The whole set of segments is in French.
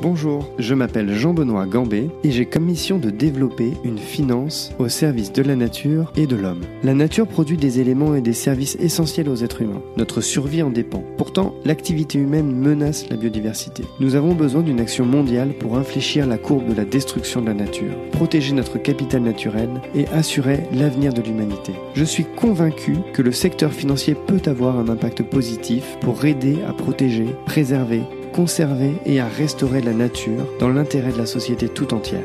Bonjour, je m'appelle Jean-Benoît Gambé et j'ai comme mission de développer une finance au service de la nature et de l'homme. La nature produit des éléments et des services essentiels aux êtres humains. Notre survie en dépend. Pourtant, l'activité humaine menace la biodiversité. Nous avons besoin d'une action mondiale pour infléchir la courbe de la destruction de la nature, protéger notre capital naturel et assurer l'avenir de l'humanité. Je suis convaincu que le secteur financier peut avoir un impact positif pour aider à protéger, préserver, conserver et à restaurer la nature dans l'intérêt de la société tout entière.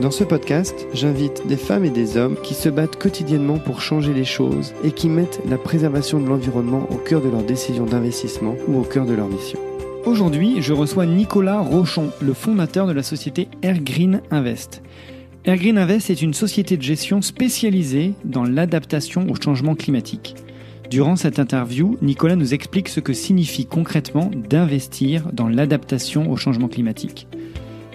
Dans ce podcast, j'invite des femmes et des hommes qui se battent quotidiennement pour changer les choses et qui mettent la préservation de l'environnement au cœur de leurs décisions d'investissement ou au cœur de leur mission. Aujourd'hui, je reçois Nicolas Rochon, le fondateur de la société Airgreen Invest. Airgreen Invest est une société de gestion spécialisée dans l'adaptation au changement climatique. Durant cette interview, Nicolas nous explique ce que signifie concrètement d'investir dans l'adaptation au changement climatique.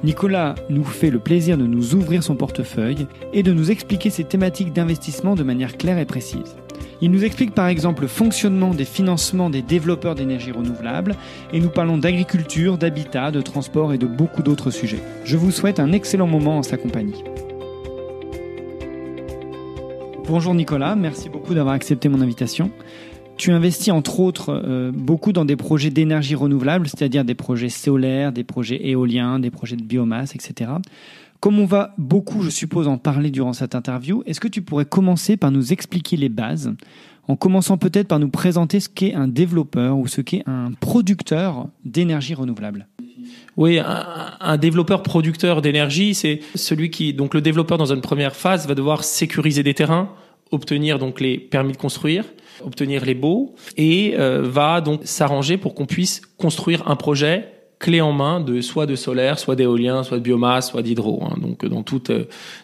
Nicolas nous fait le plaisir de nous ouvrir son portefeuille et de nous expliquer ses thématiques d'investissement de manière claire et précise. Il nous explique par exemple le fonctionnement des financements des développeurs d'énergie renouvelable et nous parlons d'agriculture, d'habitat, de transport et de beaucoup d'autres sujets. Je vous souhaite un excellent moment en sa compagnie. Bonjour Nicolas, merci beaucoup d'avoir accepté mon invitation. Tu investis entre autres beaucoup dans des projets d'énergie renouvelable, c'est-à-dire des projets solaires, des projets éoliens, des projets de biomasse, etc. Comme on va beaucoup, je suppose, en parler durant cette interview, est-ce que tu pourrais commencer par nous expliquer les bases, en commençant peut-être par nous présenter ce qu'est un développeur ou ce qu'est un producteur d'énergie renouvelable ? Oui, un développeur producteur d'énergie, c'est celui qui, donc le développeur dans une première phase, va devoir sécuriser des terrains, obtenir donc les permis de construire, obtenir les baux, et va donc s'arranger pour qu'on puisse construire un projet clé en main soit de solaire, soit d'éolien, soit de biomasse, soit d'hydro, donc dans toutes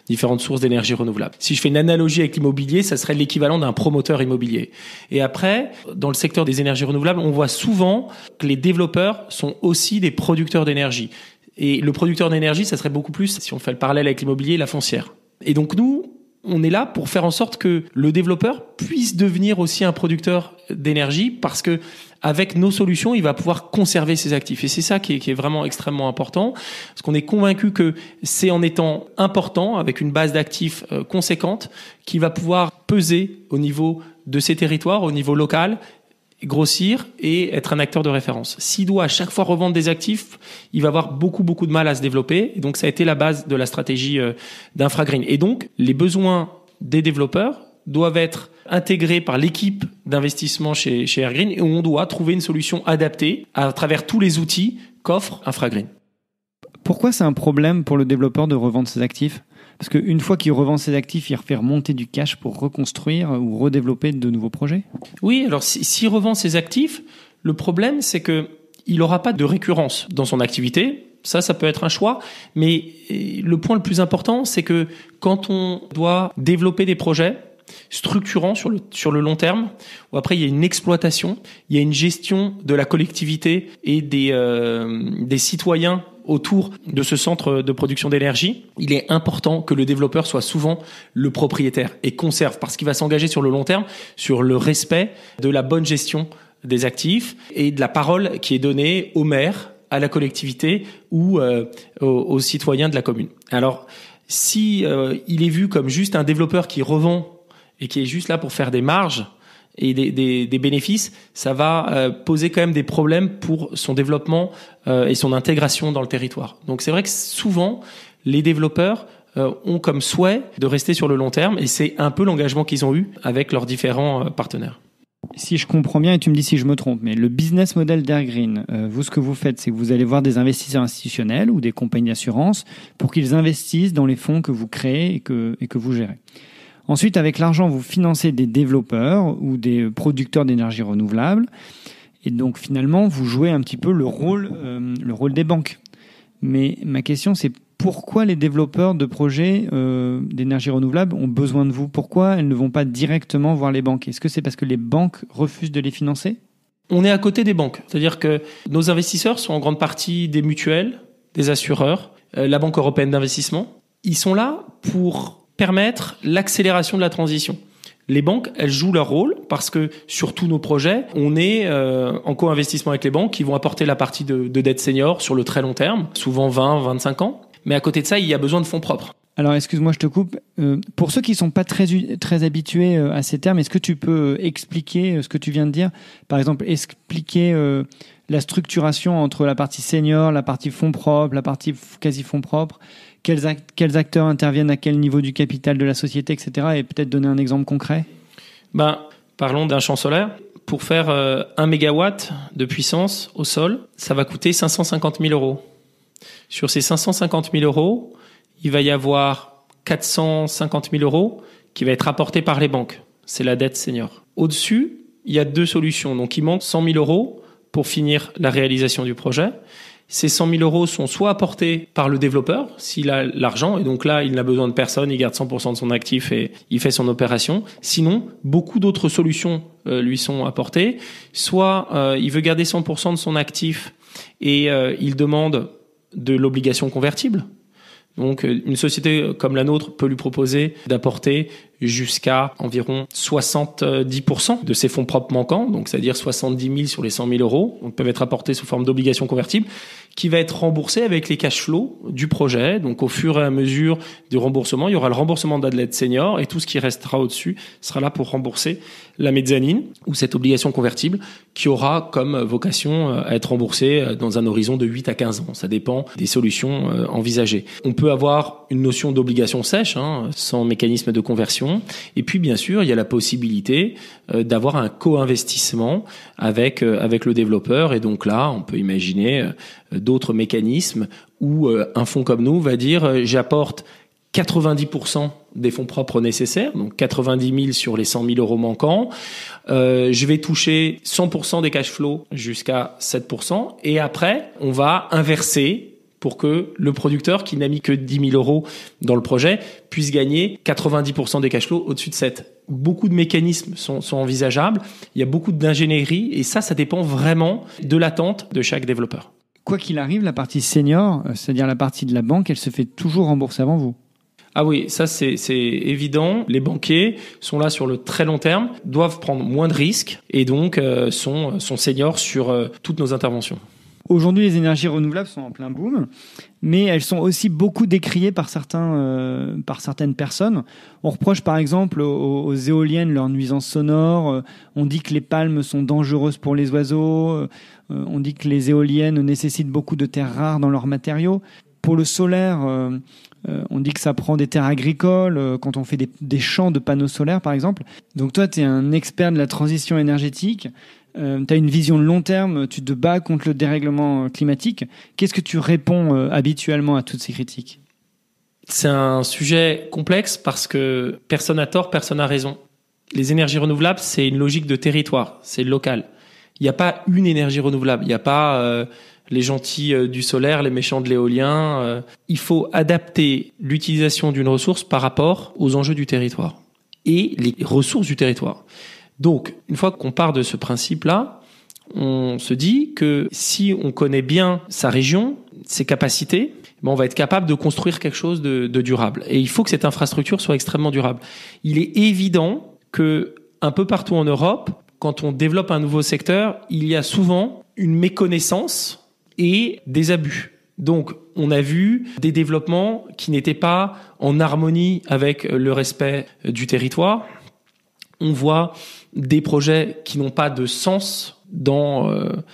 différentes sources d'énergie renouvelable. Si je fais une analogie avec l'immobilier, ça serait l'équivalent d'un promoteur immobilier. Et après, dans le secteur des énergies renouvelables, on voit souvent que les développeurs sont aussi des producteurs d'énergie. Et le producteur d'énergie, ça serait beaucoup plus, si on fait le parallèle avec l'immobilier, la foncière. Et donc nous, on est là pour faire en sorte que le développeur puisse devenir aussi un producteur d'énergie parce que avec nos solutions, il va pouvoir conserver ses actifs. Et c'est ça qui est vraiment extrêmement important parce qu'on est convaincu que c'est en étant important, avec une base d'actifs conséquente, qu'il va pouvoir peser au niveau de ses territoires, au niveau local, grossir et être un acteur de référence. S'il doit à chaque fois revendre des actifs, il va avoir beaucoup de mal à se développer. Et donc ça a été la base de la stratégie d'Infragreen. Et donc les besoins des développeurs doivent être intégrés par l'équipe d'investissement chez Airgreen et on doit trouver une solution adaptée à travers tous les outils qu'offre Infragreen. Pourquoi c'est un problème pour le développeur de revendre ses actifs ? Parce qu'une fois qu'il revend ses actifs, il refait remonter du cash pour reconstruire ou redévelopper de nouveaux projets ? Oui, alors s'il revend ses actifs, le problème c'est que il n'aura pas de récurrence dans son activité. Ça peut être un choix. Mais le point le plus important, c'est que quand on doit développer des projets structurants sur le long terme, où après il y a une exploitation, il y a une gestion de la collectivité et des citoyens autour de ce centre de production d'énergie, il est important que le développeur soit souvent le propriétaire et conserve, parce qu'il va s'engager sur le long terme sur le respect de la bonne gestion des actifs et de la parole qui est donnée au maire, à la collectivité ou aux citoyens de la commune. Alors, si il est vu comme juste un développeur qui revend et qui est juste là pour faire des marges et des bénéfices, ça va poser quand même des problèmes pour son développement et son intégration dans le territoire. Donc c'est vrai que souvent, les développeurs ont comme souhait de rester sur le long terme et c'est un peu l'engagement qu'ils ont eu avec leurs différents partenaires. Si je comprends bien, et tu me dis si je me trompe, mais le business model d'Airgreen, vous, ce que vous faites, c'est que vous allez voir des investisseurs institutionnels ou des compagnies d'assurance pour qu'ils investissent dans les fonds que vous créez et que vous gérez. Ensuite, avec l'argent, vous financez des développeurs ou des producteurs d'énergie renouvelable. Et donc, finalement, vous jouez un petit peu le rôle des banques. Mais ma question, c'est pourquoi les développeurs de projets d'énergie renouvelable ont besoin de vous ? Pourquoi elles ne vont pas directement voir les banques ? Est-ce que c'est parce que les banques refusent de les financer ? On est à côté des banques. C'est-à-dire que nos investisseurs sont en grande partie des mutuelles, des assureurs, la Banque européenne d'investissement. Ils sont là pour permettre l'accélération de la transition. Les banques, elles jouent leur rôle parce que sur tous nos projets, on est en co-investissement avec les banques qui vont apporter la partie de dette senior sur le très long terme, souvent 20, 25 ans. Mais à côté de ça, il y a besoin de fonds propres. Alors, excuse-moi, je te coupe. Pour ceux qui sont pas très habitués à ces termes, est-ce que tu peux expliquer ce que tu viens de dire? Par exemple, expliquer la structuration entre la partie senior, la partie fonds propres, la partie quasi fonds propres, quels acteurs interviennent à quel niveau du capital de la société, etc. Et peut-être donner un exemple concret. Parlons d'un champ solaire. Pour faire 1 mégawatt de puissance au sol, ça va coûter 550 000 euros. Sur ces 550 000 euros, il va y avoir 450 000 euros qui va être apporté par les banques. C'est la dette senior. Au-dessus, il y a 2 solutions. Donc, il manque 100 000 euros pour finir la réalisation du projet. Ces 100 000 euros sont soit apportés par le développeur, s'il a l'argent, et donc là, il n'a besoin de personne, il garde 100% de son actif et il fait son opération. Sinon, beaucoup d'autres solutions lui sont apportées. Soit il veut garder 100% de son actif et il demande de l'obligation convertible. Donc, une société comme la nôtre peut lui proposer d'apporter jusqu'à environ 70% de ses fonds propres manquants, donc c'est-à-dire 70 000 sur les 100 000 euros, donc peuvent être apportés sous forme d'obligation convertible, qui va être remboursé avec les cash flows du projet. Donc, au fur et à mesure du remboursement, il y aura le remboursement de la dette senior et tout ce qui restera au-dessus sera là pour rembourser la mezzanine ou cette obligation convertible qui aura comme vocation à être remboursée dans un horizon de 8 à 15 ans. Ça dépend des solutions envisagées. On peut avoir une notion d'obligation sèche, sans mécanisme de conversion. Et puis, bien sûr, il y a la possibilité d'avoir un co-investissement avec le développeur. Et donc là, on peut imaginer d'autres mécanismes où un fonds comme nous va dire j'apporte 90% des fonds propres nécessaires, donc 90 000 sur les 100 000 euros manquants. Je vais toucher 100% des cash flows jusqu'à 7%. Et après, on va inverser pour que le producteur, qui n'a mis que 10 000 euros dans le projet, puisse gagner 90% des cash flows au-dessus de 7. Beaucoup de mécanismes sont envisageables. Il y a beaucoup d'ingénierie et ça dépend vraiment de l'attente de chaque développeur. Quoi qu'il arrive, la partie senior, c'est-à-dire la partie de la banque, elle se fait toujours rembourser avant vous. Ah oui, ça c'est évident. Les banquiers sont là sur le très long terme, doivent prendre moins de risques et donc sont seniors sur toutes nos interventions. Aujourd'hui, les énergies renouvelables sont en plein boom, mais elles sont aussi beaucoup décriées par certaines personnes. On reproche par exemple aux éoliennes leurs nuisances sonores. On dit que les palmes sont dangereuses pour les oiseaux. On dit que les éoliennes nécessitent beaucoup de terres rares dans leurs matériaux. Pour le solaire, on dit que ça prend des terres agricoles quand on fait des champs de panneaux solaires, par exemple. Donc toi, tu es un expert de la transition énergétique. Tu as une vision de long terme, tu te bats contre le dérèglement climatique. Qu'est-ce que tu réponds habituellement à toutes ces critiques ? C'est un sujet complexe parce que personne n'a tort, personne n'a raison. Les énergies renouvelables, c'est une logique de territoire, c'est local. Il n'y a pas une énergie renouvelable, il n'y a pas les gentils du solaire, les méchants de l'éolien. Il faut adapter l'utilisation d'une ressource par rapport aux enjeux du territoire et les ressources du territoire. Donc, une fois qu'on part de ce principe-là, on se dit que si on connaît bien sa région, ses capacités, on va être capable de construire quelque chose de durable. Et il faut que cette infrastructure soit extrêmement durable. Il est évident que un peu partout en Europe, quand on développe un nouveau secteur, il y a souvent une méconnaissance et des abus. Donc, on a vu des développements qui n'étaient pas en harmonie avec le respect du territoire. On voit des projets qui n'ont pas de sens dans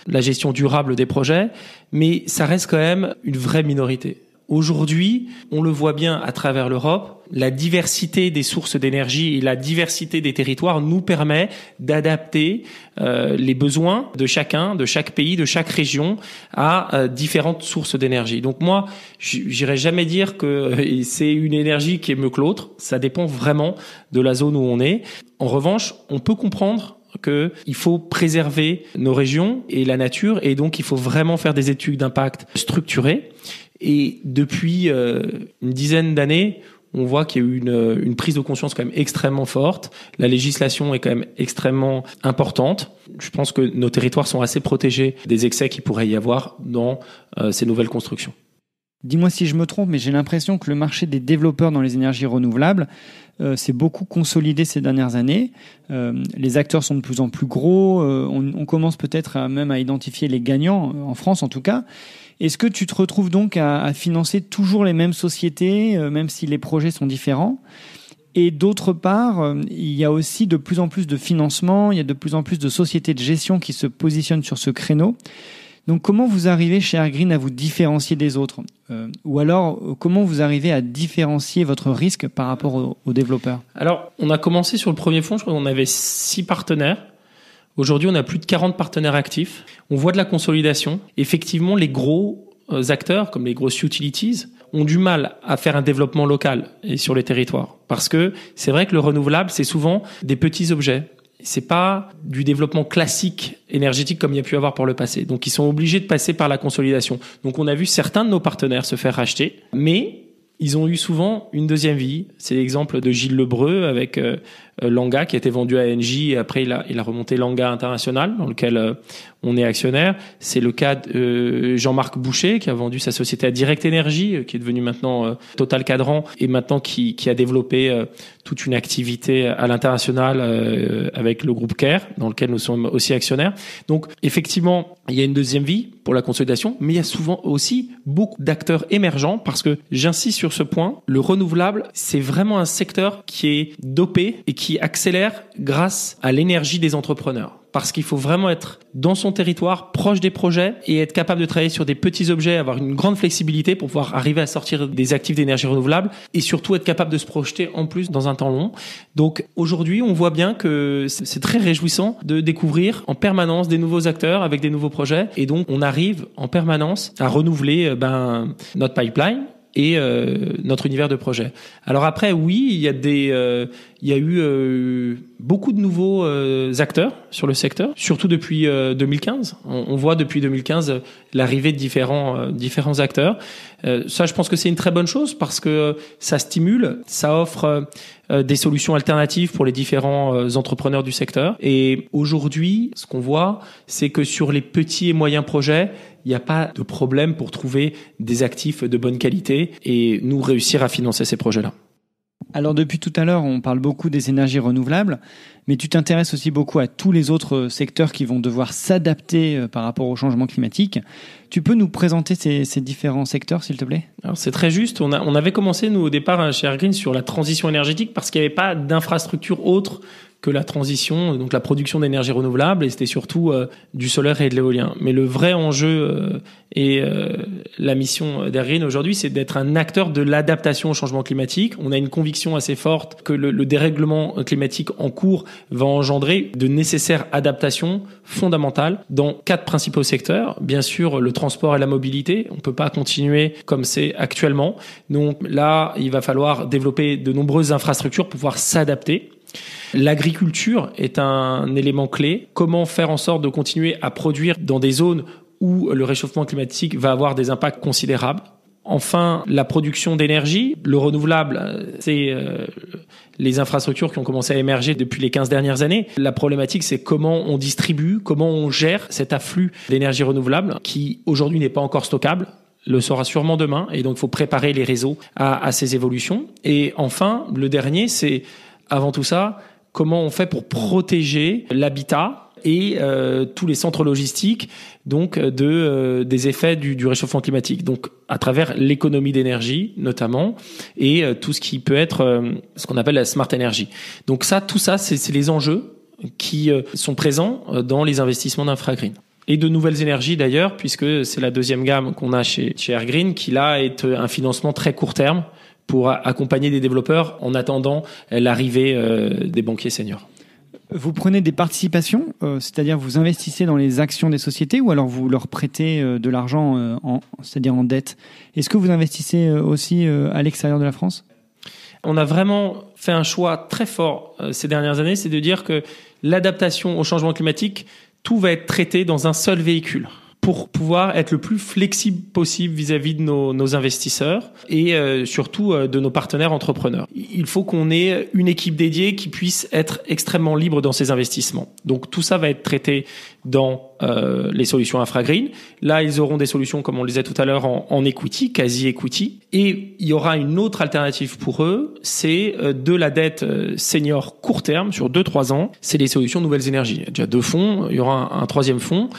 la gestion durable des projets, mais ça reste quand même une vraie minorité. Aujourd'hui, on le voit bien à travers l'Europe, la diversité des sources d'énergie et la diversité des territoires nous permet d'adapter les besoins de chacun, de chaque pays, de chaque région à différentes sources d'énergie. Donc moi, j'irai jamais dire que c'est une énergie qui est mieux que l'autre. Ça dépend vraiment de la zone où on est. En revanche, on peut comprendre qu'il faut préserver nos régions et la nature, et donc il faut vraiment faire des études d'impact structurées. Et depuis une dizaine d'années, on voit qu'il y a eu une prise de conscience quand même extrêmement forte. La législation est quand même extrêmement importante. Je pense que nos territoires sont assez protégés des excès qu'il pourrait y avoir dans ces nouvelles constructions. Dis-moi si je me trompe, mais j'ai l'impression que le marché des développeurs dans les énergies renouvelables s'est beaucoup consolidé ces dernières années. Les acteurs sont de plus en plus gros. On commence peut-être même à identifier les gagnants, en France en tout cas. Est-ce que tu te retrouves donc à financer toujours les mêmes sociétés, même si les projets sont différents ? Et d'autre part, il y a aussi de plus en plus de financement, il y a de plus en plus de sociétés de gestion qui se positionnent sur ce créneau. Donc, comment vous arrivez chez Airgreen à vous différencier des autres ? Ou alors, comment vous arrivez à différencier votre risque par rapport aux développeurs ? Alors, on a commencé sur le premier fonds, je crois qu'on avait 6 partenaires. Aujourd'hui, on a plus de 40 partenaires actifs. On voit de la consolidation. Effectivement, les gros acteurs, comme les grosses utilities, ont du mal à faire un développement local et sur les territoires. Parce que c'est vrai que le renouvelable, c'est souvent des petits objets. C'est pas du développement classique énergétique comme il y a pu avoir par le passé. Donc, ils sont obligés de passer par la consolidation. Donc, on a vu certains de nos partenaires se faire racheter, mais ils ont eu souvent une deuxième vie. C'est l'exemple de Gilles Lebreu avec Langa qui a été vendu à Engie et après il a remonté Langa International dans lequel on est actionnaire. C'est le cas de Jean-Marc Boucher qui a vendu sa société à Direct Énergie qui est devenu maintenant Total Cadran et maintenant qui a développé toute une activité à l'international avec le groupe Care dans lequel nous sommes aussi actionnaires. Donc effectivement, il y a une deuxième vie pour la consolidation, mais il y a souvent aussi beaucoup d'acteurs émergents parce que j'insiste sur ce point, le renouvelable, c'est vraiment un secteur qui est dopé et qui accélère grâce à l'énergie des entrepreneurs. Parce qu'il faut vraiment être dans son territoire, proche des projets et être capable de travailler sur des petits objets, avoir une grande flexibilité pour pouvoir arriver à sortir des actifs d'énergie renouvelable et surtout être capable de se projeter en plus dans un temps long. Donc aujourd'hui, on voit bien que c'est très réjouissant de découvrir en permanence des nouveaux acteurs avec des nouveaux projets et donc on arrive en permanence à renouveler notre pipeline et notre univers de projet. Alors après, oui, il y a eu beaucoup de nouveaux acteurs sur le secteur, surtout depuis 2015. On voit depuis 2015 l'arrivée de différents acteurs. Ça, je pense que c'est une très bonne chose parce que ça stimule, ça offre des solutions alternatives pour les différents entrepreneurs du secteur. Et aujourd'hui, ce qu'on voit, c'est que sur les petits et moyens projets, il n'y a pas de problème pour trouver des actifs de bonne qualité et nous réussir à financer ces projets-là. Alors depuis tout à l'heure, on parle beaucoup des énergies renouvelables, mais tu t'intéresses aussi beaucoup à tous les autres secteurs qui vont devoir s'adapter par rapport au changement climatique. Tu peux nous présenter ces différents secteurs, s'il te plaît ? Alors c'est très juste. On avait commencé, nous, au départ, chez Airgreen, sur la transition énergétique parce qu'il n'y avait pas d'infrastructure autre que la transition, donc la production d'énergie renouvelable, et c'était surtout du solaire et de l'éolien. Mais le vrai enjeu et la mission d'Airgreen aujourd'hui, c'est d'être un acteur de l'adaptation au changement climatique. On a une conviction assez forte que le dérèglement climatique en cours va engendrer de nécessaires adaptations fondamentales dans 4 principaux secteurs. Bien sûr, le transport et la mobilité. On peut pas continuer comme c'est actuellement. Donc là, il va falloir développer de nombreuses infrastructures pour pouvoir s'adapter. L'agriculture est un élément clé. Comment faire en sorte de continuer à produire dans des zones où le réchauffement climatique va avoir des impacts considérables. Enfin, la production d'énergie, le renouvelable, c'est les infrastructures qui ont commencé à émerger depuis les 15 dernières années. La problématique, c'est comment on distribue, comment on gère cet afflux d'énergie renouvelable qui aujourd'hui n'est pas encore stockable. Le sera sûrement demain et donc il faut préparer les réseaux à ces évolutions. Et enfin, le dernier, c'est avant tout ça, comment on fait pour protéger l'habitat et tous les centres logistiques donc des effets du réchauffement climatique, donc à travers l'économie d'énergie notamment et tout ce qui peut être ce qu'on appelle la smart energy. Donc tout ça c'est les enjeux qui sont présents dans les investissements d'Infragreen. Et de nouvelles énergies d'ailleurs, puisque c'est la deuxième gamme qu'on a chez Airgreen, qui là est un financement très court terme pour accompagner des développeurs en attendant l'arrivée des banquiers seniors. Vous prenez des participations, c'est-à-dire vous investissez dans les actions des sociétés ou alors vous leur prêtez de l'argent, c'est-à-dire en dette. Est-ce que vous investissez aussi à l'extérieur de la France ? On a vraiment fait un choix très fort ces dernières années, c'est de dire que l'adaptation au changement climatique, tout va être traité dans un seul véhicule pour pouvoir être le plus flexible possible vis-à-vis de nos investisseurs et surtout de nos partenaires entrepreneurs. Il faut qu'on ait une équipe dédiée qui puisse être extrêmement libre dans ses investissements. Donc tout ça va être traité dans les solutions infragreen. Là, ils auront des solutions, comme on le disait tout à l'heure, en equity, quasi equity. Et il y aura une autre alternative pour eux, c'est de la dette senior court terme sur 2-3 ans. C'est les solutions nouvelles énergies. Il y a déjà 2 fonds. Il y aura un troisième fonds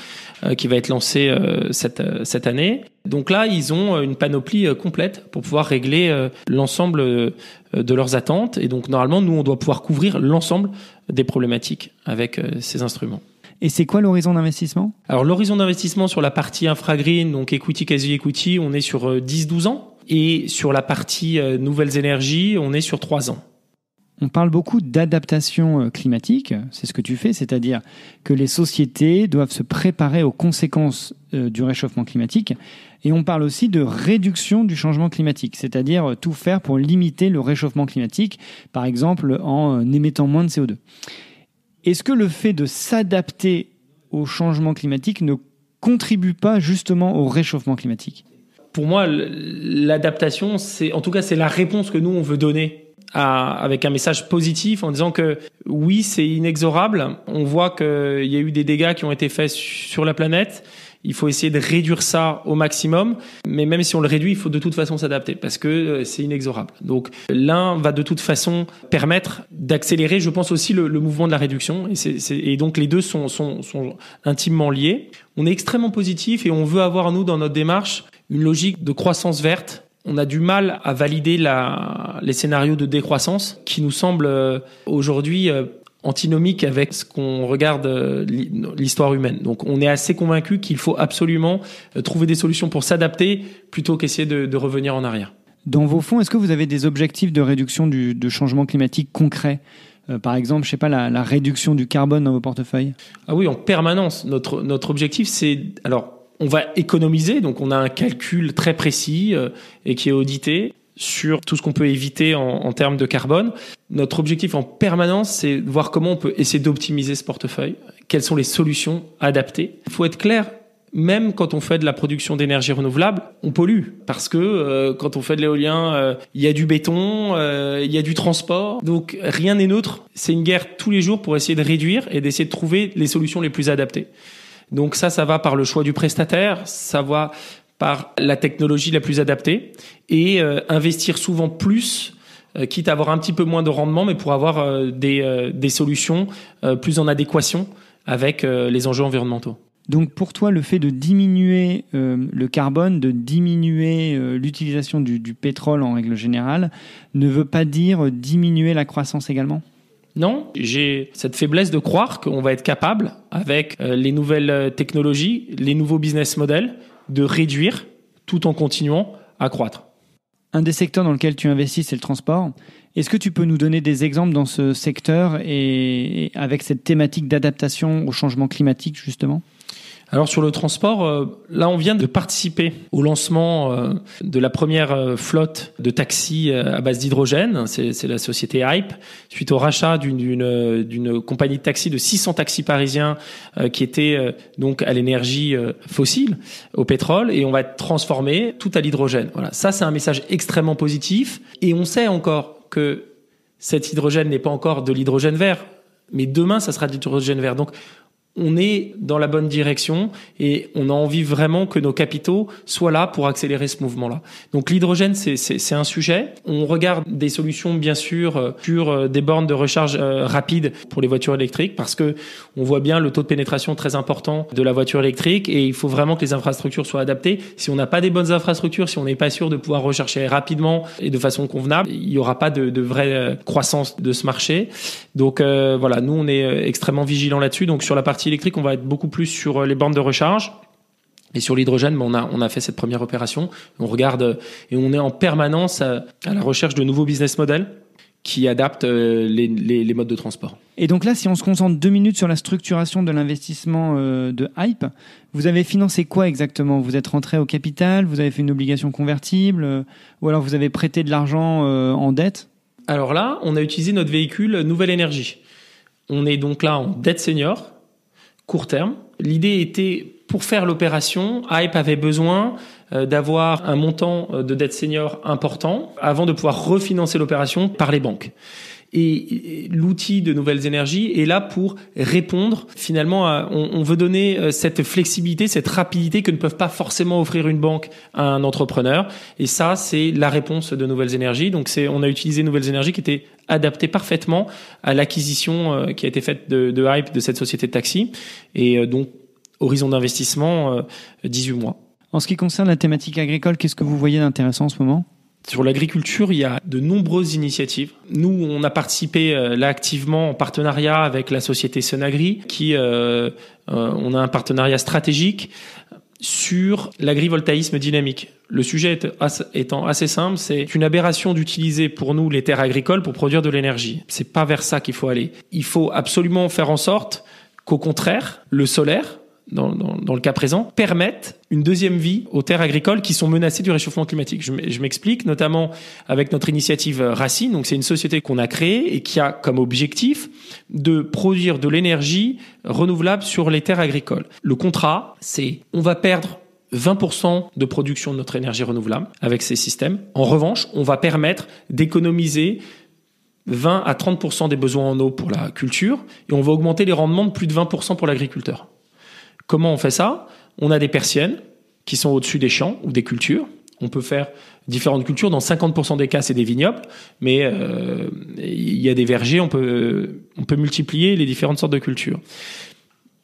qui va être lancé cette année. Donc là, ils ont une panoplie complète pour pouvoir régler l'ensemble de leurs attentes. Et donc, normalement, nous, on doit pouvoir couvrir l'ensemble des problématiques avec ces instruments. Et c'est quoi l'horizon d'investissement ? Alors, l'horizon d'investissement sur la partie infragreen, donc equity, quasi equity, on est sur 10-12 ans. Et sur la partie nouvelles énergies, on est sur 3 ans. On parle beaucoup d'adaptation climatique, c'est ce que tu fais, c'est-à-dire que les sociétés doivent se préparer aux conséquences du réchauffement climatique. Et on parle aussi de réduction du changement climatique, c'est-à-dire tout faire pour limiter le réchauffement climatique, par exemple en émettant moins de CO2. Est-ce que le fait de s'adapter au changement climatique ne contribue pas justement au réchauffement climatique ? Pour moi, l'adaptation, c'est la réponse que nous, on veut donner avec un message positif en disant que oui, c'est inexorable. On voit qu'il y a eu des dégâts qui ont été faits sur la planète. Il faut essayer de réduire ça au maximum. Mais même si on le réduit, il faut de toute façon s'adapter parce que c'est inexorable. Donc l'un va de toute façon permettre d'accélérer, je pense aussi, le mouvement de la réduction. Et donc les deux sont intimement liés. On est extrêmement positif et on veut avoir, nous, dans notre démarche, une logique de croissance verte. On a du mal à valider les scénarios de décroissance qui nous semblent aujourd'hui antinomiques avec ce qu'on regarde l'histoire humaine. Donc on est assez convaincu qu'il faut absolument trouver des solutions pour s'adapter plutôt qu'essayer de revenir en arrière. Dans vos fonds, est-ce que vous avez des objectifs de réduction de changement climatique concrets ? Par exemple, je sais pas, la réduction du carbone dans vos portefeuilles ? Ah oui, en permanence. Notre objectif, c'est... Alors, on va économiser, donc on a un calcul très précis et qui est audité sur tout ce qu'on peut éviter en termes de carbone. Notre objectif en permanence, c'est de voir comment on peut essayer d'optimiser ce portefeuille, quelles sont les solutions adaptées. Il faut être clair, même quand on fait de la production d'énergie renouvelable, on pollue parce que quand on fait de l'éolien, il y a du béton, il y a du transport, donc rien n'est neutre. C'est une guerre tous les jours pour essayer de réduire et d'essayer de trouver les solutions les plus adaptées. Donc ça va par le choix du prestataire, ça va par la technologie la plus adaptée et investir souvent plus, quitte à avoir un petit peu moins de rendement, mais pour avoir des solutions plus en adéquation avec les enjeux environnementaux. Donc pour toi, le fait de diminuer le carbone, de diminuer l'utilisation du pétrole en règle générale, ne veut pas dire diminuer la croissance également ? Non, j'ai cette faiblesse de croire qu'on va être capable, avec les nouvelles technologies, les nouveaux business models, de réduire tout en continuant à croître. Un des secteurs dans lequel tu investis, c'est le transport. Est-ce que tu peux nous donner des exemples dans ce secteur et avec cette thématique d'adaptation au changement climatique, justement ? Alors sur le transport, là on vient de participer au lancement de la première flotte de taxis à base d'hydrogène. C'est la société Hype, suite au rachat d'une compagnie de taxis de 600 taxis parisiens qui étaient donc à l'énergie fossile, au pétrole, et on va être transformé tout à l'hydrogène. Voilà, ça c'est un message extrêmement positif. Et on sait encore que cet hydrogène n'est pas encore de l'hydrogène vert, mais demain ça sera de l'hydrogène vert. Donc on est dans la bonne direction et on a envie vraiment que nos capitaux soient là pour accélérer ce mouvement-là. Donc l'hydrogène, c'est un sujet. On regarde des solutions, bien sûr, sur des bornes de recharge rapide pour les voitures électriques parce que on voit bien le taux de pénétration très important de la voiture électrique et il faut vraiment que les infrastructures soient adaptées. Si on n'a pas des bonnes infrastructures, si on n'est pas sûr de pouvoir recharger rapidement et de façon convenable, il n'y aura pas de vraie croissance de ce marché. Donc voilà, nous on est extrêmement vigilants là-dessus. Donc sur la partie électrique, on va être beaucoup plus sur les bornes de recharge. Et sur l'hydrogène, on a fait cette première opération. On regarde et on est en permanence à la recherche de nouveaux business models qui adaptent les modes de transport. Et donc là, si on se concentre 2 minutes sur la structuration de l'investissement de Hype, vous avez financé quoi exactement ? Vous êtes rentré au capital, vous avez fait une obligation convertible, ou alors vous avez prêté de l'argent en dette ? Alors là, on a utilisé notre véhicule Nouvelle Énergie. On est donc là en dette senior, court terme. L'idée était, pour faire l'opération, Hype avait besoin d'avoir un montant de dette senior important avant de pouvoir refinancer l'opération par les banques. Et l'outil de nouvelles énergies est là pour répondre finalement on veut donner cette flexibilité, cette rapidité que ne peuvent pas forcément offrir une banque à un entrepreneur. Et ça, c'est la réponse de nouvelles énergies. Donc on a utilisé nouvelles énergies qui étaient adaptées parfaitement à l'acquisition qui a été faite de Hype, de cette société de taxi. Et donc, horizon d'investissement, 18 mois. En ce qui concerne la thématique agricole, qu'est-ce que vous voyez d'intéressant en ce moment ? Sur l'agriculture, il y a de nombreuses initiatives. Nous, on a participé là activement en partenariat avec la société Sonagri, on a un partenariat stratégique sur l'agrivoltaïsme dynamique. Le sujet étant assez simple, c'est une aberration d'utiliser pour nous les terres agricoles pour produire de l'énergie. C'est pas vers ça qu'il faut aller. Il faut absolument faire en sorte qu'au contraire, le solaire, dans le cas présent, permettent une deuxième vie aux terres agricoles qui sont menacées du réchauffement climatique. Je m'explique, notamment avec notre initiative Racine. Donc, c'est une société qu'on a créée et qui a comme objectif de produire de l'énergie renouvelable sur les terres agricoles. Le contrat, c'est on va perdre 20% de production de notre énergie renouvelable avec ces systèmes. En revanche, on va permettre d'économiser 20 à 30% des besoins en eau pour la culture et on va augmenter les rendements de plus de 20% pour l'agriculteur. Comment on fait ça ? On a des persiennes qui sont au-dessus des champs ou des cultures. On peut faire différentes cultures. Dans 50% des cas, c'est des vignobles. Mais il y a des vergers. On peut multiplier les différentes sortes de cultures.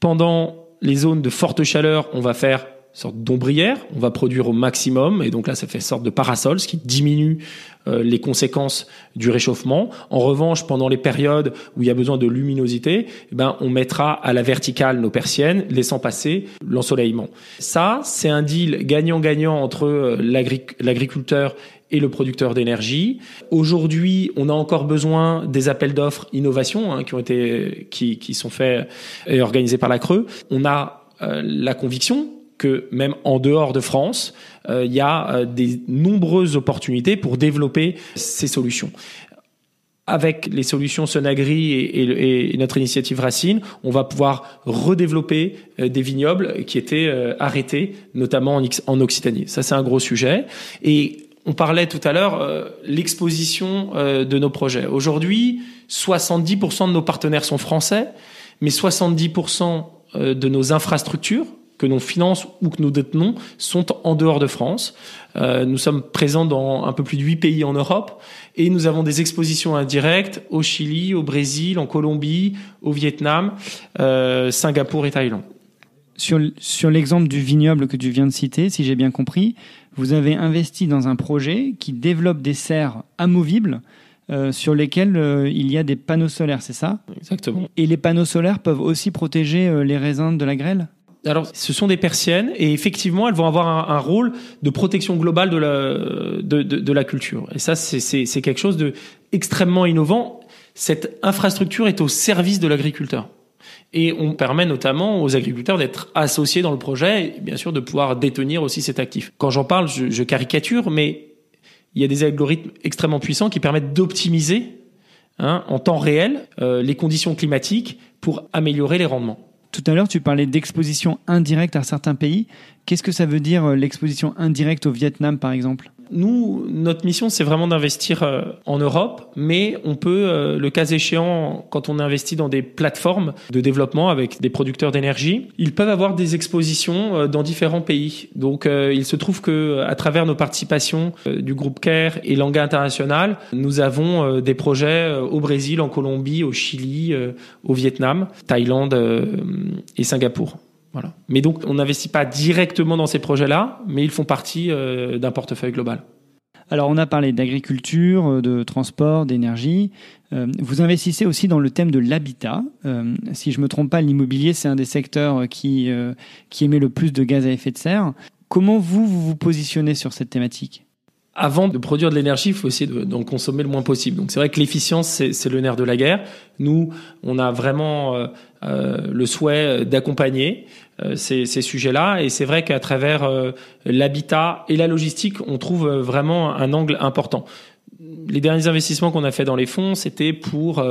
Pendant les zones de forte chaleur, on va faire une sorte d'ombrière. On va produire au maximum. Et donc là, ça fait une sorte de parasol, ce qui diminue les conséquences du réchauffement. En revanche, pendant les périodes où il y a besoin de luminosité, on mettra à la verticale nos persiennes, laissant passer l'ensoleillement. Ça, c'est un deal gagnant-gagnant entre l'agriculteur et le producteur d'énergie. Aujourd'hui, on a encore besoin des appels d'offres innovation qui sont faits et organisés par la Creux. On a la conviction que même en dehors de France, il y a des nombreuses opportunités pour développer ces solutions. Avec les solutions Sonagri et notre initiative Racine, on va pouvoir redévelopper des vignobles qui étaient arrêtés, notamment en Occitanie. Ça, c'est un gros sujet. Et on parlait tout à l'heure l'exposition de nos projets. Aujourd'hui, 70% de nos partenaires sont français, mais 70% de nos infrastructures que l'on finance ou que nous détenons sont en dehors de France. Nous sommes présents dans un peu plus de 8 pays en Europe et nous avons des expositions indirectes au Chili, au Brésil, en Colombie, au Vietnam, Singapour et Thaïlande. Sur l'exemple du vignoble que tu viens de citer, si j'ai bien compris, vous avez investi dans un projet qui développe des serres amovibles sur lesquelles il y a des panneaux solaires, c'est ça ? Exactement. Et les panneaux solaires peuvent aussi protéger les raisins de la grêle ? Alors, ce sont des persiennes et effectivement, elles vont avoir un rôle de protection globale de la culture. Et ça, c'est quelque chose de extrêmement innovant. Cette infrastructure est au service de l'agriculteur. Et on permet notamment aux agriculteurs d'être associés dans le projet et bien sûr de pouvoir détenir aussi cet actif. Quand j'en parle, je caricature, mais il y a des algorithmes extrêmement puissants qui permettent d'optimiser en temps réel les conditions climatiques pour améliorer les rendements. Tout à l'heure, tu parlais d'exposition indirecte à certains pays. Qu'est-ce que ça veut dire l'exposition indirecte au Vietnam, par exemple ? Nous, notre mission, c'est vraiment d'investir en Europe, mais on peut, le cas échéant, quand on investit dans des plateformes de développement avec des producteurs d'énergie, ils peuvent avoir des expositions dans différents pays. Donc, il se trouve que, à travers nos participations du groupe CARE et Langa International, nous avons des projets au Brésil, en Colombie, au Chili, au Vietnam, Thaïlande et Singapour. Voilà. Mais donc, on n'investit pas directement dans ces projets-là, mais ils font partie d'un portefeuille global. Alors, on a parlé d'agriculture, de transport, d'énergie. Vous investissez aussi dans le thème de l'habitat. Si je ne me trompe pas, l'immobilier, c'est un des secteurs qui émet le plus de gaz à effet de serre. Comment vous positionnez sur cette thématique ? Avant de produire de l'énergie, il faut essayer d'en consommer le moins possible. Donc c'est vrai que l'efficience, c'est le nerf de la guerre. Nous, on a vraiment le souhait d'accompagner ces sujets-là. Et c'est vrai qu'à travers l'habitat et la logistique, on trouve vraiment un angle important. les derniers investissements qu'on a fait dans les fonds, c'était pour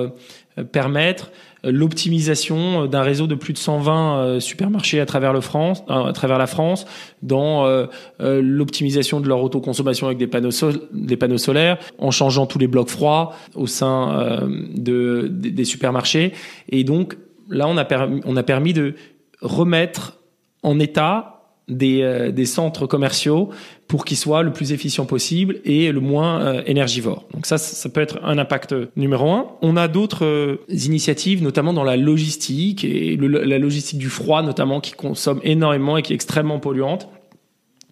permettre l'optimisation d'un réseau de plus de 120 supermarchés à travers la France, dans l'optimisation de leur autoconsommation avec des panneaux solaires, en changeant tous les blocs froids au sein des supermarchés. Et donc là, on a permis de remettre en état des centres commerciaux pour qu'ils soient le plus efficients possible et le moins énergivores. Donc ça peut être un impact numéro 1. On a d'autres initiatives, notamment dans la logistique et la logistique du froid notamment, qui consomme énormément et qui est extrêmement polluante,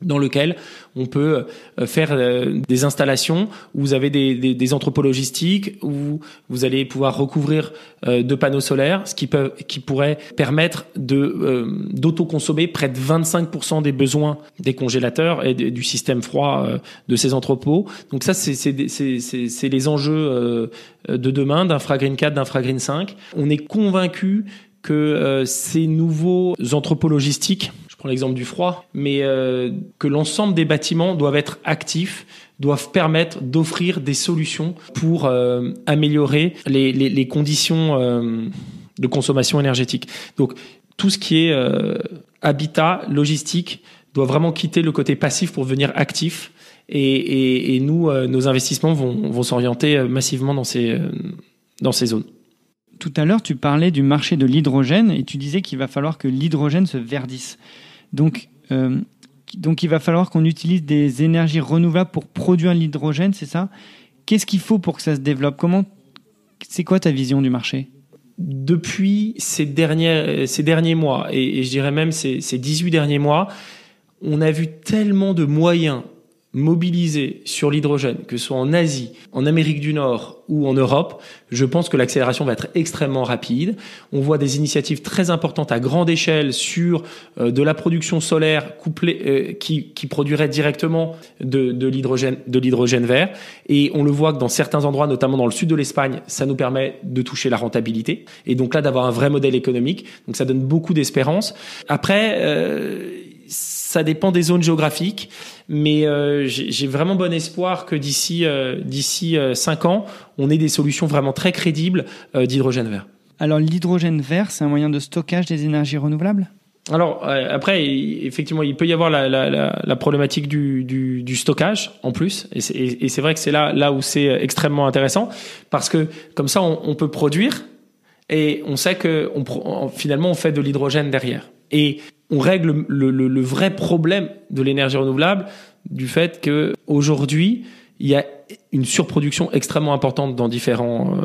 dans lequel on peut faire des installations où vous avez des entrepôts logistiques, où vous allez pouvoir recouvrir de panneaux solaires, ce qui pourrait permettre d'autoconsommer près de 25% des besoins des congélateurs et du système froid de ces entrepôts. Donc ça, c'est les enjeux de demain d'Infragreen 4, d'Infragreen 5. On est convaincu que ces nouveaux entrepôts logistiques, je prends l'exemple du froid, mais que l'ensemble des bâtiments doivent être actifs, doivent permettre d'offrir des solutions pour améliorer les conditions de consommation énergétique. Donc tout ce qui est habitat, logistique, doit vraiment quitter le côté passif pour devenir actif. Et nous, nos investissements vont s'orienter massivement dans ces zones. Tout à l'heure, tu parlais du marché de l'hydrogène et tu disais qu'il va falloir que l'hydrogène se verdisse. Donc il va falloir qu'on utilise des énergies renouvelables pour produire l'hydrogène, c'est ça ? Qu'est-ce qu'il faut pour que ça se développe ? C'est quoi ta vision du marché ? Depuis ces derniers mois, et je dirais même ces 18 derniers mois, on a vu tellement de moyens mobilisés sur l'hydrogène, que ce soit en Asie, en Amérique du Nord ou en Europe. Je pense que l'accélération va être extrêmement rapide. On voit des initiatives très importantes à grande échelle sur de la production solaire couplée qui produirait directement de l'hydrogène vert. Et on le voit que dans certains endroits, notamment dans le sud de l'Espagne, ça nous permet de toucher la rentabilité. Et donc là, d'avoir un vrai modèle économique. Donc ça donne beaucoup d'espérance. Après, ça dépend des zones géographiques, mais j'ai vraiment bon espoir que d'ici 5 ans, on ait des solutions vraiment très crédibles d'hydrogène vert. Alors l'hydrogène vert, c'est un moyen de stockage des énergies renouvelables ? Alors après, effectivement, il peut y avoir la problématique du stockage en plus, et c'est vrai que c'est là où c'est extrêmement intéressant, parce que comme ça, on peut produire et on sait que finalement on fait de l'hydrogène derrière. Et on règle le vrai problème de l'énergie renouvelable du fait que aujourd'hui il y a une surproduction extrêmement importante dans différentes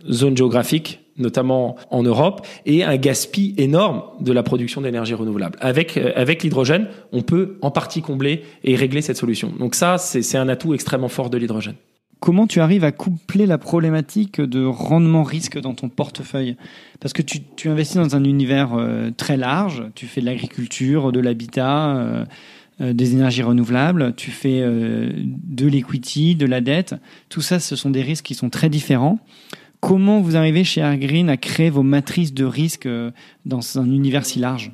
zones géographiques, notamment en Europe, et un gaspillage énorme de la production d'énergie renouvelable. Avec l'hydrogène, on peut en partie combler et régler cette solution. Donc ça, c'est un atout extrêmement fort de l'hydrogène. Comment tu arrives à coupler la problématique de rendement-risque dans ton portefeuille ? Parce que tu investis dans un univers très large, tu fais de l'agriculture, de l'habitat, des énergies renouvelables, tu fais de l'equity, de la dette. Tout ça, ce sont des risques qui sont très différents. Comment vous arrivez chez Airgreen à créer vos matrices de risque dans un univers si large ?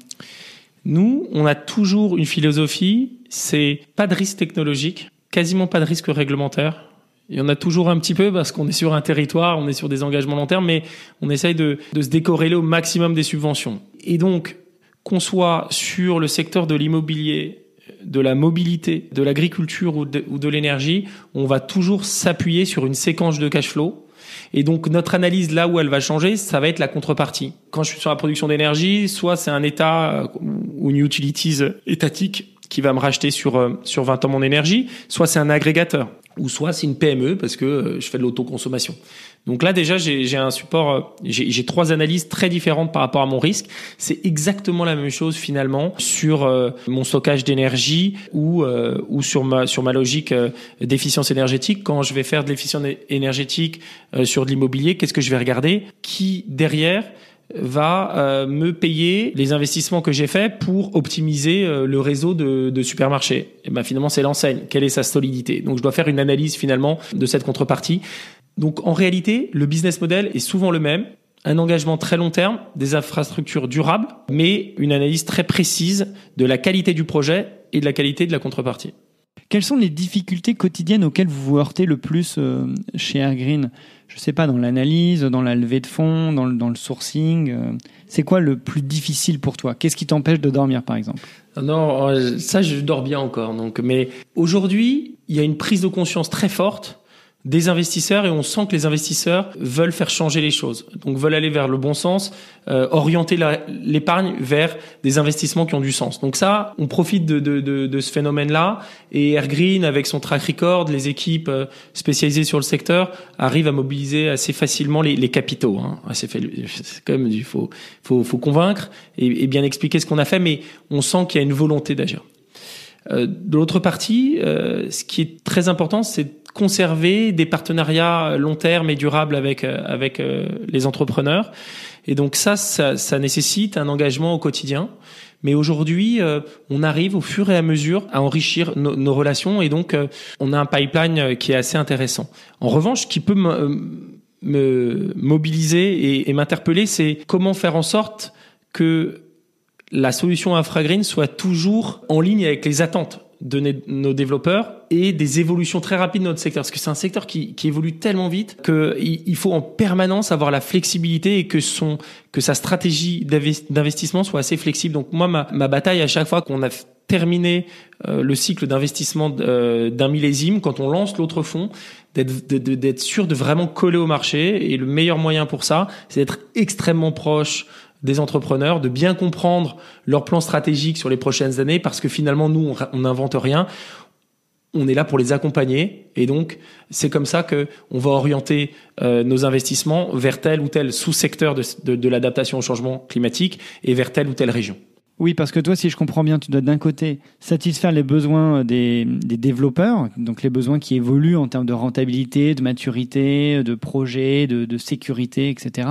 Nous, on a toujours une philosophie, c'est pas de risque technologique, quasiment pas de risque réglementaire. Il y en a toujours un petit peu parce qu'on est sur un territoire, on est sur des engagements long terme, mais on essaye de se décorréler au maximum des subventions. Et donc, qu'on soit sur le secteur de l'immobilier, de la mobilité, de l'agriculture ou de l'énergie, on va toujours s'appuyer sur une séquence de cash flow. Et donc, notre analyse, là où elle va changer, ça va être la contrepartie. Quand je suis sur la production d'énergie, soit c'est un État ou une utilities étatique qui va me racheter sur 20 ans mon énergie, soit c'est un agrégateur, ou soit c'est une PME parce que je fais de l'autoconsommation. Donc là déjà j'ai un support, j'ai 3 analyses très différentes par rapport à mon risque. C'est exactement la même chose finalement sur mon stockage d'énergie ou sur ma logique d'efficience énergétique. Quand je vais faire de l'efficience énergétique sur de l'immobilier, qu'est-ce que je vais regarder ? Qui derrière va me payer les investissements que j'ai faits pour optimiser le réseau de supermarchés. Et ben finalement c'est l'enseigne. Quelle est sa solidité ? Donc je dois faire une analyse finalement de cette contrepartie. Donc en réalité, le business model est souvent le même. Un engagement très long terme, des infrastructures durables, mais une analyse très précise de la qualité du projet et de la qualité de la contrepartie. Quelles sont les difficultés quotidiennes auxquelles vous vous heurtez le plus chez Airgreen ? Je sais pas, dans l'analyse, dans la levée de fonds, dans le sourcing. C'est quoi le plus difficile pour toi ? Qu'est-ce qui t'empêche de dormir, par exemple ? Non, ça, je dors bien encore. Donc, mais aujourd'hui, il y a une prise de conscience très forte des investisseurs et on sent que les investisseurs veulent faire changer les choses. Donc, veulent aller vers le bon sens, orienter l'épargne vers des investissements qui ont du sens. Donc ça, on profite de ce phénomène-là et Airgreen, avec son track record, les équipes spécialisées sur le secteur, arrivent à mobiliser assez facilement les capitaux. Hein. C'est quand même, il faut convaincre et bien expliquer ce qu'on a fait, mais on sent qu'il y a une volonté d'agir. De l'autre partie, ce qui est très important, c'est de conserver des partenariats long terme et durables avec les entrepreneurs. Et donc ça nécessite un engagement au quotidien. Mais aujourd'hui, on arrive au fur et à mesure à enrichir nos relations et donc on a un pipeline qui est assez intéressant. En revanche, ce qui peut me mobiliser et m'interpeller, c'est comment faire en sorte que la solution Infragreen soit toujours en ligne avec les attentes de nos développeurs et des évolutions très rapides de notre secteur. Parce que c'est un secteur qui évolue tellement vite qu'il faut en permanence avoir la flexibilité et que sa stratégie d'investissement soit assez flexible. Donc moi, ma bataille à chaque fois qu'on a terminé le cycle d'investissement d'un millésime, quand on lance l'autre fonds, d'être sûr de vraiment coller au marché. Et le meilleur moyen pour ça, c'est d'être extrêmement proche des entrepreneurs, de bien comprendre leur plan stratégique sur les prochaines années, parce que finalement, nous, on n'invente rien. On est là pour les accompagner. Et donc, c'est comme ça que on va orienter nos investissements vers tel ou tel sous-secteur de l'adaptation au changement climatique et vers telle ou telle région. Oui, parce que toi, si je comprends bien, tu dois d'un côté satisfaire les besoins des développeurs, donc les besoins qui évoluent en termes de rentabilité, de maturité, de projet, de sécurité, etc.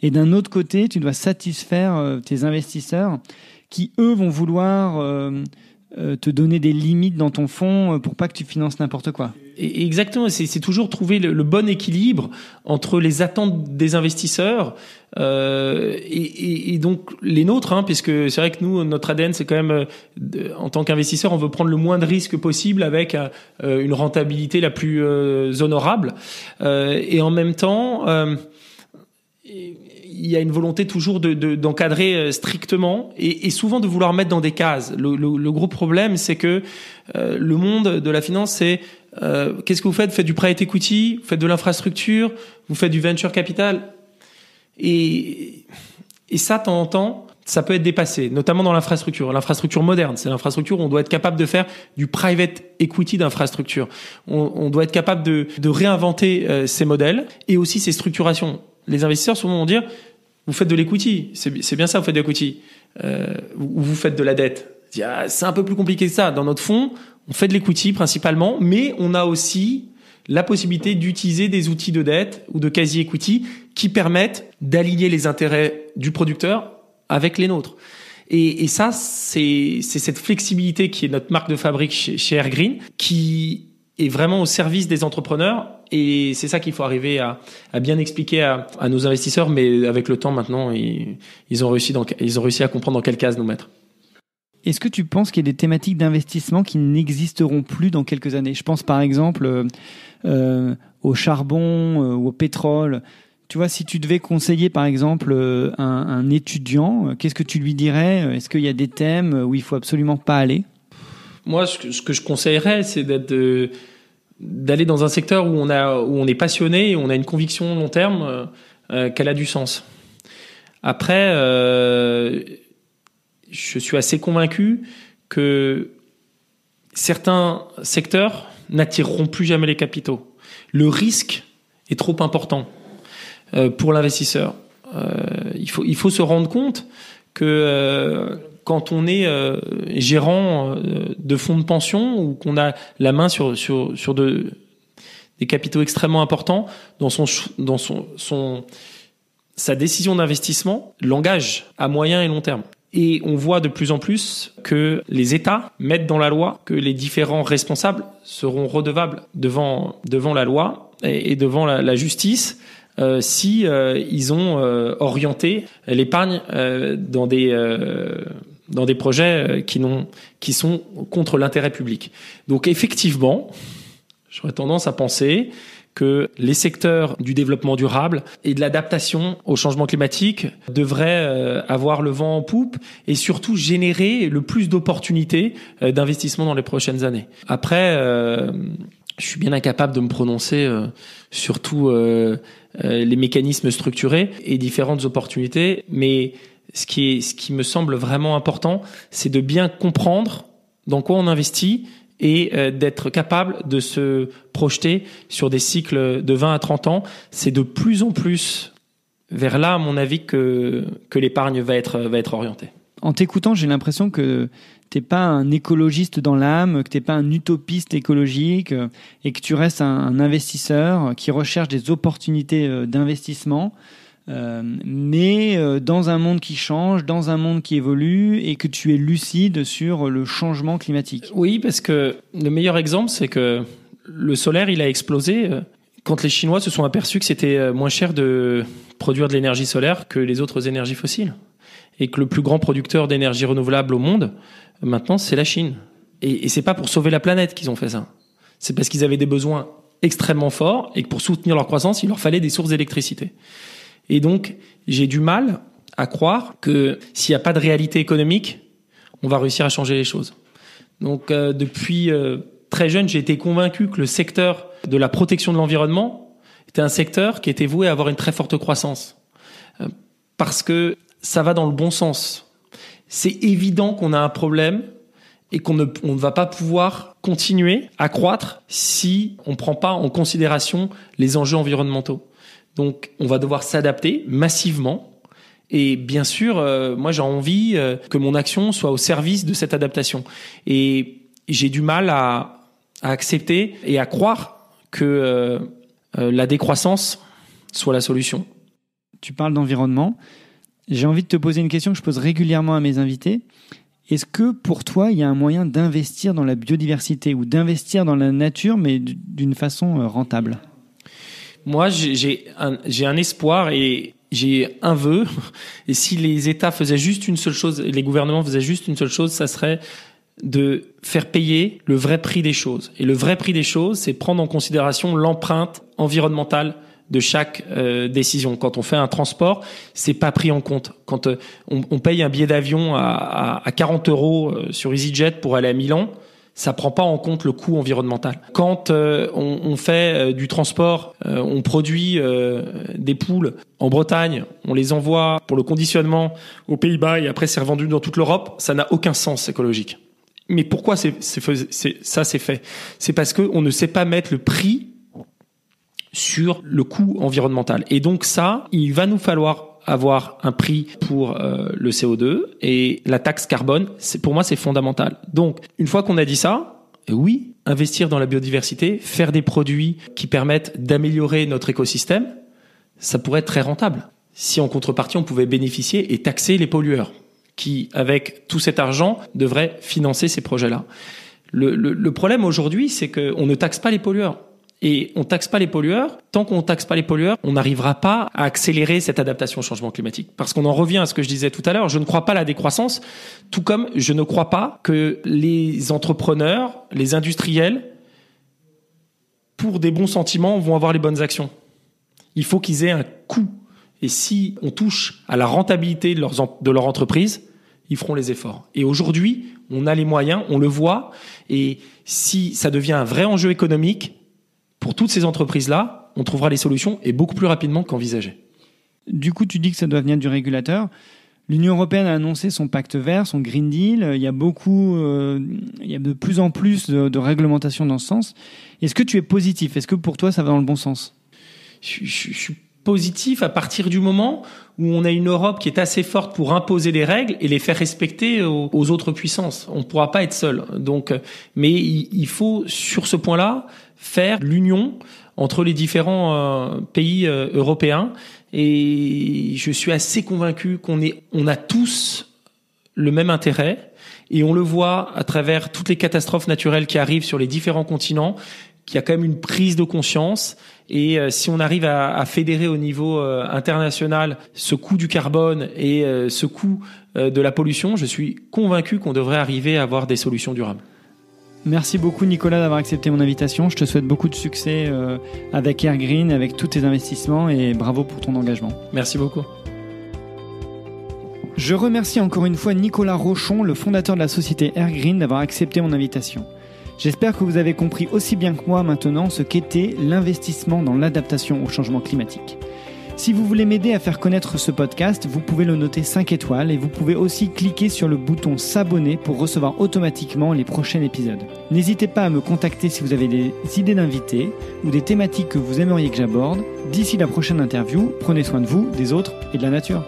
Et d'un autre côté, tu dois satisfaire tes investisseurs qui, eux, vont vouloir te donner des limites dans ton fonds pour pas que tu finances n'importe quoi. Exactement, c'est toujours trouver le bon équilibre entre les attentes des investisseurs et donc les nôtres, hein, puisque c'est vrai que nous, notre ADN, c'est quand même en tant qu'investisseur, on veut prendre le moins de risques possible avec une rentabilité la plus honorable et en même temps il y a une volonté toujours d'encadrer strictement et souvent de vouloir mettre dans des cases. Le gros problème, c'est que le monde de la finance, c'est qu'est-ce que vous faites ? Vous faites du private equity, vous faites de l'infrastructure, vous faites du venture capital. Et ça, de temps en temps, ça peut être dépassé, notamment dans l'infrastructure. L'infrastructure moderne, c'est l'infrastructure où on doit être capable de faire du private equity d'infrastructure. On doit être capable de réinventer ces modèles et aussi ces structurations. Les investisseurs souvent vont dire, vous faites de l'equity, c'est bien ça, vous faites de l'equity, ou vous faites de la dette. C'est un peu plus compliqué que ça. Dans notre fonds, on fait de l'equity principalement, mais on a aussi la possibilité d'utiliser des outils de dette ou de quasi-equity qui permettent d'aligner les intérêts du producteur avec les nôtres. Et ça, c'est cette flexibilité qui est notre marque de fabrique chez Airgreen, qui est vraiment au service des entrepreneurs. Et c'est ça qu'il faut arriver à bien expliquer à nos investisseurs. Mais avec le temps, maintenant, ils ont réussi à comprendre dans quelle case nous mettre. Est-ce que tu penses qu'il y a des thématiques d'investissement qui n'existeront plus dans quelques années ? Je pense par exemple au charbon ou au pétrole. Tu vois, si tu devais conseiller par exemple un étudiant, qu'est-ce que tu lui dirais ? Est-ce qu'il y a des thèmes où il faut absolument pas aller ? Moi, ce que je conseillerais, c'est d'aller dans un secteur où on est passionné et où on a une conviction long terme qu'elle a du sens. Après, je suis assez convaincu que certains secteurs n'attireront plus jamais les capitaux. Le risque est trop important pour l'investisseur. Il faut se rendre compte que quand on est gérant de fonds de pension ou qu'on a la main sur des capitaux extrêmement importants, dans sa décision d'investissement l'engage à moyen et long terme. Et on voit de plus en plus que les États mettent dans la loi que les différents responsables seront redevables devant la loi et devant la justice si ils ont orienté l'épargne dans dans des projets qui sont contre l'intérêt public. Donc effectivement, j'aurais tendance à penser que les secteurs du développement durable et de l'adaptation au changement climatique devraient avoir le vent en poupe et surtout générer le plus d'opportunités d'investissement dans les prochaines années. Après, je suis bien incapable de me prononcer sur tous les mécanismes structurés et différentes opportunités, mais ce qui me semble vraiment important, c'est de bien comprendre dans quoi on investit et d'être capable de se projeter sur des cycles de 20 à 30 ans. C'est de plus en plus vers là, à mon avis, que l'épargne va être orientée. En t'écoutant, j'ai l'impression que t'es pas un écologiste dans l'âme, que t'es pas un utopiste écologique et que tu restes un investisseur qui recherche des opportunités d'investissement, mais dans un monde qui change, dans un monde qui évolue et que tu es lucide sur le changement climatique. Oui, parce que le meilleur exemple, c'est que le solaire, il a explosé quand les Chinois se sont aperçus que c'était moins cher de produire de l'énergie solaire que les autres énergies fossiles. Et que le plus grand producteur d'énergie renouvelable au monde, maintenant, c'est la Chine. Et c'est pas pour sauver la planète qu'ils ont fait ça. C'est parce qu'ils avaient des besoins extrêmement forts et que pour soutenir leur croissance, il leur fallait des sources d'électricité. Et donc, j'ai du mal à croire que s'il n'y a pas de réalité économique, on va réussir à changer les choses. Donc, depuis très jeune, j'ai été convaincu que le secteur de la protection de l'environnement était un secteur qui était voué à avoir une très forte croissance. Parce que ça va dans le bon sens. C'est évident qu'on a un problème et qu'on ne va pas pouvoir continuer à croître si on ne prend pas en considération les enjeux environnementaux. Donc, on va devoir s'adapter massivement. Et bien sûr, moi, j'ai envie que mon action soit au service de cette adaptation. Et j'ai du mal à accepter et à croire que la décroissance soit la solution. Tu parles d'environnement. J'ai envie de te poser une question que je pose régulièrement à mes invités. Est-ce que pour toi, il y a un moyen d'investir dans la biodiversité ou d'investir dans la nature, mais d'une façon rentable ? Moi, j'ai un espoir et j'ai un vœu. Et si les États faisaient juste une seule chose, les gouvernements faisaient juste une seule chose, ça serait de faire payer le vrai prix des choses. Et le vrai prix des choses, c'est prendre en considération l'empreinte environnementale de chaque décision. Quand on fait un transport, c'est pas pris en compte. Quand on paye un billet d'avion à 40 € sur EasyJet pour aller à Milan, ça prend pas en compte le coût environnemental. Quand on fait du transport, on produit des poules en Bretagne, on les envoie pour le conditionnement aux Pays-Bas et après c'est revendu dans toute l'Europe, ça n'a aucun sens écologique. Mais pourquoi ça c'est fait ? C'est parce que on ne sait pas mettre le prix sur le coût environnemental. Et donc ça, il va nous falloir avoir un prix pour le CO2 et la taxe carbone, pour moi c'est fondamental. Donc une fois qu'on a dit ça, oui, investir dans la biodiversité, faire des produits qui permettent d'améliorer notre écosystème, ça pourrait être très rentable. Si en contrepartie on pouvait bénéficier et taxer les pollueurs qui, avec tout cet argent, devraient financer ces projets-là. Le problème aujourd'hui, c'est qu'on ne taxe pas les pollueurs. Et on taxe pas les pollueurs. Tant qu'on taxe pas les pollueurs, on n'arrivera pas à accélérer cette adaptation au changement climatique. Parce qu'on en revient à ce que je disais tout à l'heure. Je ne crois pas à la décroissance, tout comme je ne crois pas que les entrepreneurs, les industriels, pour des bons sentiments, vont avoir les bonnes actions. Il faut qu'ils aient un coût. Et si on touche à la rentabilité de leur entreprise, ils feront les efforts. Et aujourd'hui, on a les moyens, on le voit. Et si ça devient un vrai enjeu économique, pour toutes ces entreprises-là, on trouvera les solutions et beaucoup plus rapidement qu'envisagé. Du coup, tu dis que ça doit venir du régulateur. L'Union européenne a annoncé son pacte vert, son Green Deal. Il y a de plus en plus de réglementations dans ce sens. Est-ce que tu es positif ? Est-ce que pour toi, ça va dans le bon sens ? Je suis positif à partir du moment où on a une Europe qui est assez forte pour imposer des règles et les faire respecter aux autres puissances. On ne pourra pas être seul. Donc, mais il faut, sur ce point-là, faire l'union entre les différents pays européens. Et je suis assez convaincu qu'on a tous le même intérêt Et on le voit à travers toutes les catastrophes naturelles qui arrivent sur les différents continents, qu'il y a quand même une prise de conscience. Et si on arrive à fédérer au niveau international ce coût du carbone et ce coût de la pollution, je suis convaincu qu'on devrait arriver à avoir des solutions durables. Merci beaucoup Nicolas d'avoir accepté mon invitation. Je te souhaite beaucoup de succès avec Airgreen, avec tous tes investissements et bravo pour ton engagement. Merci beaucoup. Je remercie encore une fois Nicolas Rochon, le fondateur de la société Airgreen, d'avoir accepté mon invitation. J'espère que vous avez compris aussi bien que moi maintenant ce qu'était l'investissement dans l'adaptation au changement climatique. Si vous voulez m'aider à faire connaître ce podcast, vous pouvez le noter 5 étoiles et vous pouvez aussi cliquer sur le bouton s'abonner pour recevoir automatiquement les prochains épisodes. N'hésitez pas à me contacter si vous avez des idées d'invités ou des thématiques que vous aimeriez que j'aborde. D'ici la prochaine interview, prenez soin de vous, des autres et de la nature.